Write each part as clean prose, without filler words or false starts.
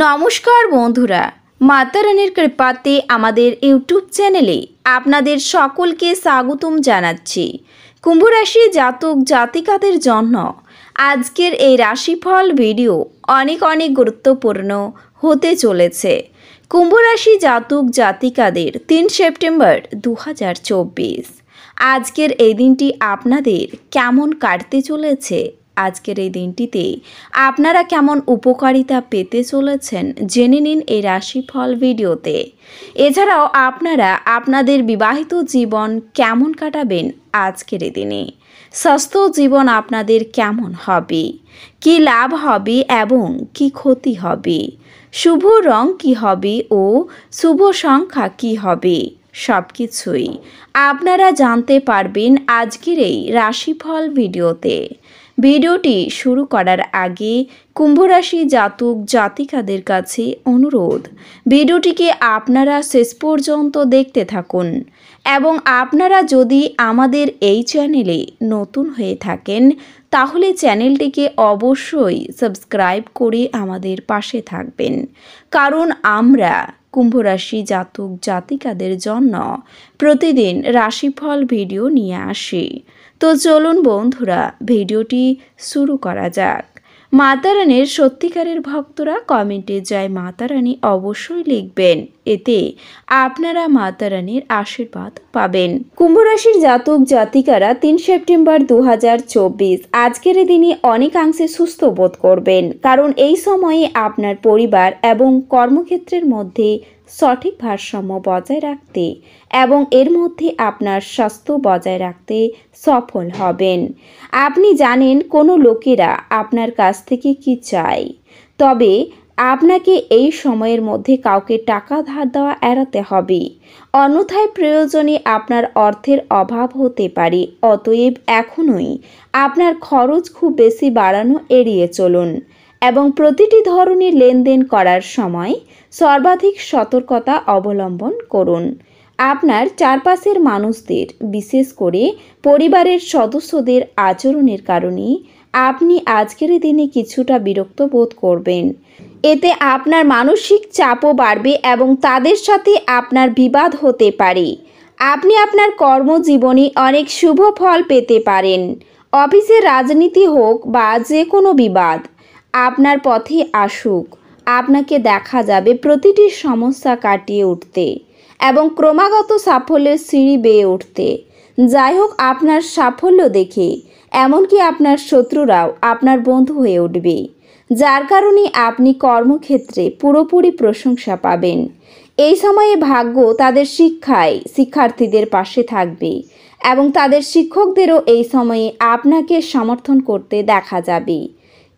নমস্কার বন্ধুরা, মাতা রানীর কৃপাতে আমাদের ইউটিউব চ্যানেলে আপনাদের সকলকে স্বাগতম জানাচ্ছি। কুম্ভ রাশি জাতক জাতিকাদের জন্য আজকের এই রাশিফল ভিডিও অনেক গুরুত্বপূর্ণ হতে চলেছে। কুম্ভ রাশি জাতক জাতিকাদের 3 সেপ্টেম্বর 2024 আজকের এই দিনটি আপনাদের কেমন কাটতে চলেছে, আজকের এই দিনটিতে আপনারা কেমন উপকারিতা পেতে চলেছেন জেনে নিন এই রাশিফল ভিডিওতে। এছাড়াও আপনারা আপনাদের বিবাহিত জীবন কেমন কাটাবেন আজকের এই দিনে, স্বাস্থ্য জীবন আপনাদের কেমন হবে, কি লাভ হবে এবং কি ক্ষতি হবে, শুভ রং কি হবে ও শুভ সংখ্যা কি হবে, সব কিছুই আপনারা জানতে পারবেন আজকের এই রাশিফল ভিডিওতে। ভিডিওটি শুরু করার আগে কুম্ভ রাশি জাতক জাতিকাদের কাছে অনুরোধ, ভিডিওটিকে আপনারা শেষ পর্যন্ত দেখতে থাকুন এবং আপনারা যদি আমাদের এই চ্যানেলে নতুন হয়ে থাকেন তাহলে চ্যানেলটিকে অবশ্যই সাবস্ক্রাইব করে আমাদের পাশে থাকবেন, কারণ আমরা কুম্ভ রাশি জাতক জাতিকাদের জন্য প্রতিদিন রাশিফল ভিডিও নিয়ে আসি। তো চলুন বন্ধুরা, ভিডিওটি শুরু করা যাক। মাতা রানীর সত্যিকারের ভক্তরা কমেন্টে জয় মাতা রানী অবশ্যই লিখবেন, এতে আপনারা মাতা রানীর আশীর্বাদ পাবেন। কুম্ভ রাশির জাতক জাতিকারা 3 সেপ্টেম্বর 2024 আজকের দিনে অনেকাংশে সুস্থ বোধ করবেন, কারণ এই সময়ে আপনার পরিবার এবং কর্মক্ষেত্রের মধ্যে সঠিক ভারসাম্য বজায় রাখতে এবং এর মধ্যে আপনার স্বাস্থ্য বজায় রাখতে সফল হবেন। আপনি জানেন কোনো লোকেরা আপনার কাছ থেকে কি চায়, তবে আপনাকে এই সময়ের মধ্যে কাউকে টাকা ধার দেওয়া এড়াতে হবে, অন্যথায় প্রয়োজনে আপনার অর্থের অভাব হতে পারে। অতএব এখনই আপনার খরচ খুব বেশি বাড়ানো এড়িয়ে চলুন এবং প্রতিটি ধরনের লেনদেন করার সময় সর্বাধিক সতর্কতা অবলম্বন করুন। আপনার চারপাশের মানুষদের, বিশেষ করে পরিবারের সদস্যদের আচরণের কারণে আপনি আজকের দিনে কিছুটা বিরক্ত বোধ করবেন। এতে আপনার মানসিক চাপও বাড়বে এবং তাদের সাথে আপনার বিবাদ হতে পারে। আপনি আপনার কর্মজীবনে অনেক শুভ ফল পেতে পারেন। অফিসের রাজনীতি হোক বা যে কোনো বিবাদ আপনার পথে আসুক, আপনাকে দেখা যাবে প্রতিটি সমস্যা কাটিয়ে উঠতে এবং ক্রমাগত সাফল্যের সিঁড়ি বেয়ে উঠতে। যাই হোক, আপনার সাফল্য দেখে এমনকি আপনার শত্রুরাও আপনার বন্ধু হয়ে উঠবে, যার কারণে আপনি কর্মক্ষেত্রে পুরোপুরি প্রশংসা পাবেন। এই সময়ে ভাগ্য তাদের শিক্ষায় শিক্ষার্থীদের পাশে থাকবে এবং তাদের শিক্ষকদেরও এই সময়ে আপনাকে সমর্থন করতে দেখা যাবে।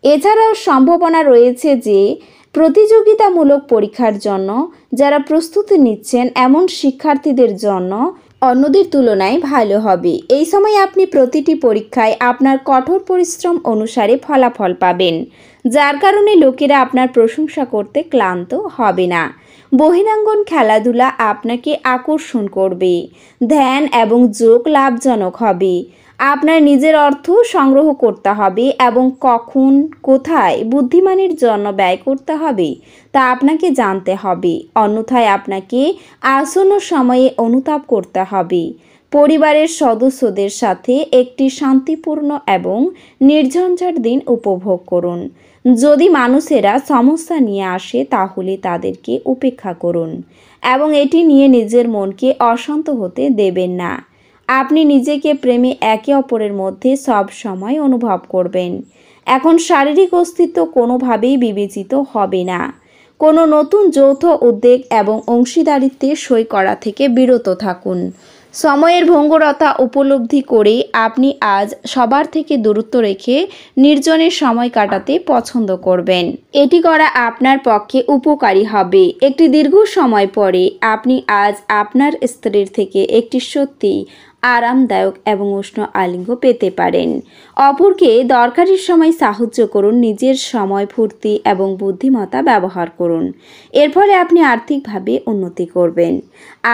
এছাড়াও সম্ভাবনা রয়েছে যে প্রতিযোগিতামূলক পরীক্ষার জন্য যারা প্রস্তুতি নিচ্ছেন এমন শিক্ষার্থীদের জন্য অন্যদের তুলনায় ভালো হবে। এই সময় আপনি প্রতিটি পরীক্ষায় আপনার কঠোর পরিশ্রম অনুসারে ফলাফল পাবেন, যার কারণে লোকেরা আপনার প্রশংসা করতে ক্লান্ত হবে না। বহিরাঙ্গন খেলাধুলা আপনাকে আকর্ষণ করবে। ধ্যান এবং যোগ লাভজনক হবে। আপনার নিজের অর্থ সংগ্রহ করতে হবে এবং কখন কোথায় বুদ্ধিমানের জন্য ব্যয় করতে হবে তা আপনাকে জানতে হবে, অন্যথায় আপনাকে আসন্ন সময়ে অনুতাপ করতে হবে। পরিবারের সদস্যদের সাথে একটি শান্তিপূর্ণ এবং নির্ঝঞ্ঝাট দিন উপভোগ করুন। যদি মানুষেরা সমস্যা নিয়ে আসে তাহলে তাদেরকে উপেক্ষা করুন এবং এটি নিয়ে নিজের মনকে অশান্ত হতে দেবেন না। আপনি নিজেকে প্রেমে একে অপরের মধ্যে সব সময় অনুভব করবেন। এখন শারীরিক অস্তিত্ব কোনোভাবেই বিবেচিত হবে না। কোনো নতুন যৌথ উদ্যোগ এবং অংশীদারিত্বে সই করা থেকে বিরত থাকুন। সময়ের ভঙ্গুরতা উপলব্ধি করে আপনি আজ সবার থেকে দূরত্ব রেখে নির্জনে সময় কাটাতে পছন্দ করবেন। এটি করা আপনার পক্ষে উপকারী হবে। একটি দীর্ঘ সময় পরে আপনি আজ আপনার স্ত্রীর থেকে একটি সত্যি আরামদায়ক এবং উষ্ণ আলিঙ্গ পেতে পারেন। অপরকে দরকারের সময় সাহায্য করুন, নিজের সময় ফুর্তি এবং বুদ্ধিমত্তা ব্যবহার করুন। এর ফলে আপনি আর্থিকভাবে উন্নতি করবেন।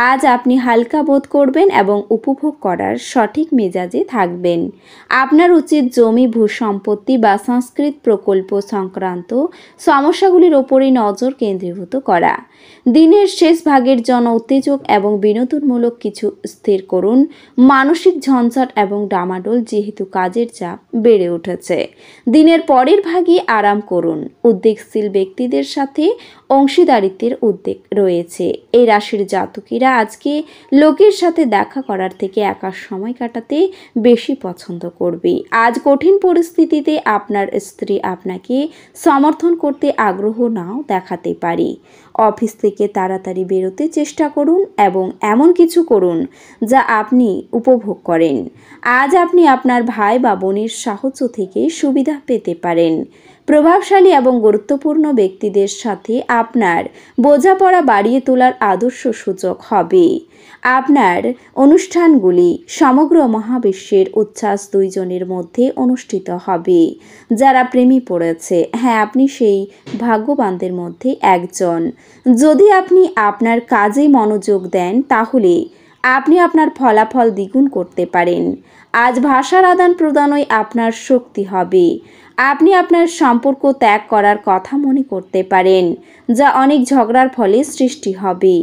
আজ আপনি হালকা বোধ করবেন এবং উপভোগ করার সঠিক মেজাজে থাকবেন। আপনার উচিত জমি, ভূসম্পত্তি বা সংস্কৃত প্রকল্প সংক্রান্ত সমস্যাগুলির ওপরে নজর কেন্দ্রীভূত করা। দিনের শেষ ভাগের জন্য উত্তেজক এবং বিনোদনমূলক কিছু স্থির করুন। মানসিক ঝঞ্ঝাট এবং ডামাডোল যেহেতু কাজের চাপ বেড়ে উঠেছে। দিনের পরের ভাগে আরাম করুন। উদ্যোগশীল ব্যক্তিদের সাথে অংশীদারিত্বের উদ্বেগ রয়েছে। এই রাশির জাতকীরা আজকে লোকের সাথে দেখা করার থেকে একা সময় কাটাতে বেশি পছন্দ করবে। আজ কঠিন পরিস্থিতিতে আপনার স্ত্রী আপনাকে সমর্থন করতে আগ্রহ নাও দেখাতে পারে। অফিস থেকে তাড়াতাড়ি বেরোতে চেষ্টা করুন এবং এমন কিছু করুন যা আপনি উপভোগ করেন। আজ আপনি আপনার ভাই বা বোনের সাহায্য থেকে সুবিধা পেতে পারেন। প্রভাবশালী এবং গুরুত্বপূর্ণ ব্যক্তিদের সাথে আপনার বোঝাপড়া বাড়িয়ে তোলার আদর্শ সুযোগ হবে। আপনার অনুষ্ঠানগুলি সমগ্র মহাবিশ্বের উচ্ছ্বাস দুইজনের মধ্যে অনুষ্ঠিত হবে। যারা প্রেমে পড়েছে, হ্যাঁ, আপনি সেই ভাগ্যবানদের মধ্যে একজন। যদি আপনি আপনার কাজে মনোযোগ দেন তাহলে আপনি আপনার ফলাফল দ্বিগুণ করতে পারেন। আজ ভাষার আদান প্রদানই আপনার শক্তি হবে। আপনি আপনার সম্পর্ক ত্যাগ করার কথা মনে করতে পারেন, যা অনেক ঝগড়ার ফলে সৃষ্টি হবে।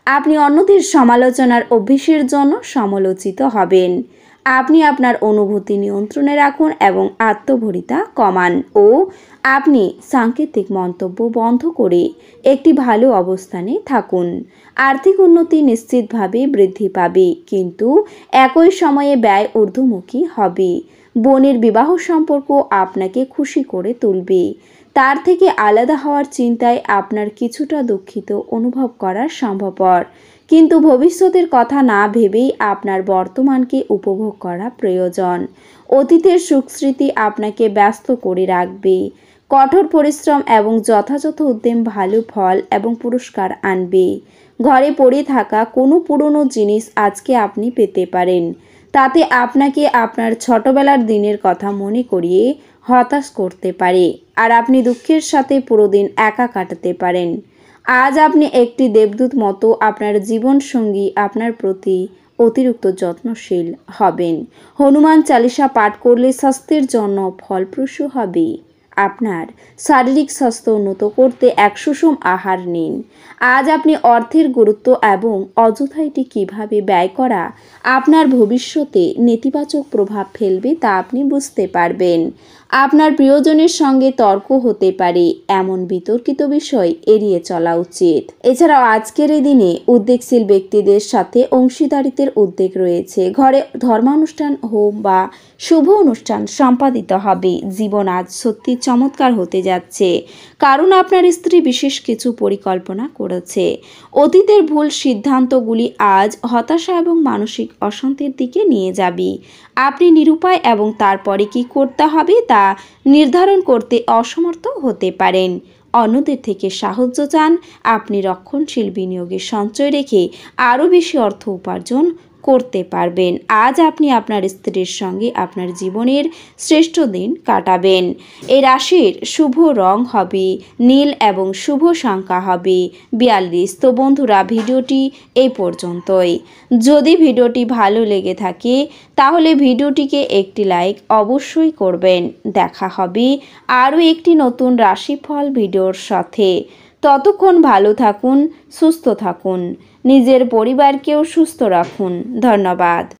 আপনি অন্যদের সমালোচনার অভ্যেসের জন্য সমালোচিত হবেন। আপনি আপনার অনুভূতি নিয়ন্ত্রণে রাখুন এবং আত্মভরিতা কমান ও আপনি সাংকেতিক মন্তব্য বন্ধ করে একটি ভালো অবস্থানে থাকুন। আর্থিক উন্নতি নিশ্চিতভাবে বৃদ্ধি পাবে, কিন্তু একই সময়ে ব্যয় ঊর্ধ্বমুখী হবে। বোনের বিবাহ সম্পর্ক আপনাকে খুশি করে তুলবে। তার থেকে আলাদা হওয়ার চিন্তায় আপনার কিছুটা দুঃখিত অনুভব করা সম্ভবপর, কিন্তু ভবিষ্যতের কথা না ভেবেই আপনার বর্তমানকে উপভোগ করা প্রয়োজন। অতীতের সুখস্মৃতি আপনাকে ব্যস্ত করে রাখবে। কঠোর পরিশ্রম এবং যথাযথ উদ্যম ভালো ফল এবং পুরস্কার আনবে। ঘরে পড়ে থাকা কোনো পুরনো জিনিস আজকে আপনি পেতে পারেন। তাতে আপনাকে আপনার ছোটবেলার দিনের কথা মনে করিয়ে হতাশ করতে পারে, আর আপনি দুঃখের সাথে পুরো দিন একা কাটাতে পারেন। আজ আপনি একটি দেবদূত মতো আপনার জীবনসঙ্গী আপনার প্রতি অতিরিক্ত যত্নশীল হবেন। হনুমান চালিসা পাঠ করলে স্বাস্থ্যের জন্য ফলপ্রসূ হবে। আপনার শারীরিক স্বাস্থ্য উন্নত করতে এক সুষম আহার নিন। আজ আপনি অর্থের গুরুত্ব এবং অযথা এটি কীভাবে ব্যয় করা আপনার ভবিষ্যতে নেতিবাচক প্রভাব ফেলবে তা আপনি বুঝতে পারবেন। আপনার প্রিয়জনের সঙ্গে তর্ক হতে পারে, এমন বিতর্কিত বিষয় এড়িয়ে চলা উচিত। এছাড়াও আজকের এই দিনে উদ্যোগশীল ব্যক্তিদের সাথে অংশীদারিত্বের উদ্যোগ রয়েছে। ঘরে ধর্মানুষ্ঠান, হোম বা শুভ অনুষ্ঠান সম্পাদিত হবে। জীবন আজ সত্যি চমৎকার হতে যাচ্ছে, কারণ আপনার স্ত্রী বিশেষ কিছু পরিকল্পনা করেছে। অতীতের ভুল সিদ্ধান্তগুলি আজ হতাশা এবং মানসিক অশান্তির দিকে নিয়ে যাবে। আপনি নিরুপায় এবং তারপরে কি করতে হবে তা নির্ধারণ করতে অসমর্থ হতে পারেন। অন্যদের থেকে সাহায্য চান। আপনি রক্ষণশীল বিনিয়োগে সঞ্চয় রেখে আরও বেশি অর্থ উপার্জন করতে পারবেন। আজ আপনি আপনার স্ত্রীর সঙ্গে আপনার জীবনের শ্রেষ্ঠ দিন কাটাবেন। এই রাশির শুভ রং হবে নীল এবং শুভ সংখ্যা হবে 42। তো বন্ধুরা, ভিডিওটি এই পর্যন্তই। যদি ভিডিওটি ভালো লেগে থাকে তাহলে ভিডিওটিকে একটি লাইক অবশ্যই করবেন। দেখা হবে আরও একটি নতুন রাশিফল ভিডিওর সাথে। ততক্ষণ ভালো থাকুন, সুস্থ থাকুন, নিজের পরিবারকেও সুস্থ রাখুন। ধন্যবাদ।